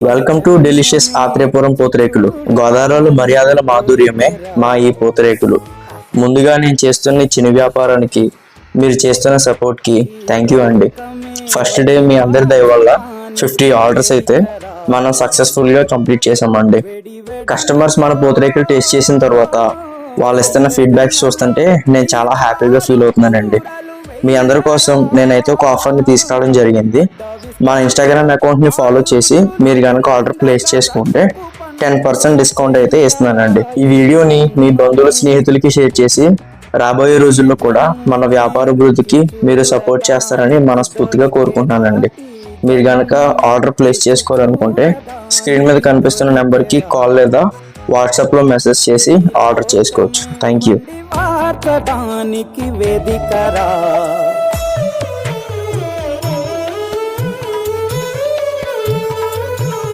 Welcome to delicious Atreyapuram పూతరేకులు. గోదావరిలో మర్యాదల మాధుర్యమే మా ఈ పూతరేకులు. ముందుగా నేను చేస్తున్న చిన్న వ్యాపారానికి మీరు చేస్తున్న సపోర్ట్కి థ్యాంక్ యూ అండి. ఫస్ట్ డే మీ అందరి దయ వల్ల 50 ఆర్డర్స్ అయితే మనం సక్సెస్ఫుల్గా కంప్లీట్ చేసామండి. కస్టమర్స్ మన పూతరేకులు టేస్ట్ చేసిన తర్వాత వాళ్ళు ఇస్తున్న ఫీడ్బ్యాక్స్ చూస్తుంటే నేను చాలా హ్యాపీగా ఫీల్ అవుతున్నానండి. మీ అందరి కోసం నేనైతే ఒక ఆఫర్ని తీసుకురావడం జరిగింది. మన ఇన్స్టాగ్రామ్ అకౌంట్ని ఫాలో చేసి మీరు కనుక ఆర్డర్ ప్లేస్ చేసుకుంటే 10% డిస్కౌంట్ అయితే ఇస్తున్నానండి. ఈ వీడియోని మీ బంధువుల స్నేహితులకి షేర్ చేసి రాబోయే రోజుల్లో కూడా మన వ్యాపార అభివృద్ధికి మీరు సపోర్ట్ చేస్తారని మనస్ఫూర్తిగా కోరుకుంటున్నానండి. మీరు కనుక ఆర్డర్ ప్లేస్ చేసుకోవాలనుకుంటే స్క్రీన్ మీద కనిపిస్తున్న నెంబర్కి కాల్ లేదా వాట్సాప్లో మెసేజ్ చేసి ఆర్డర్ చేసుకోవచ్చు. Thank you. వేదికరా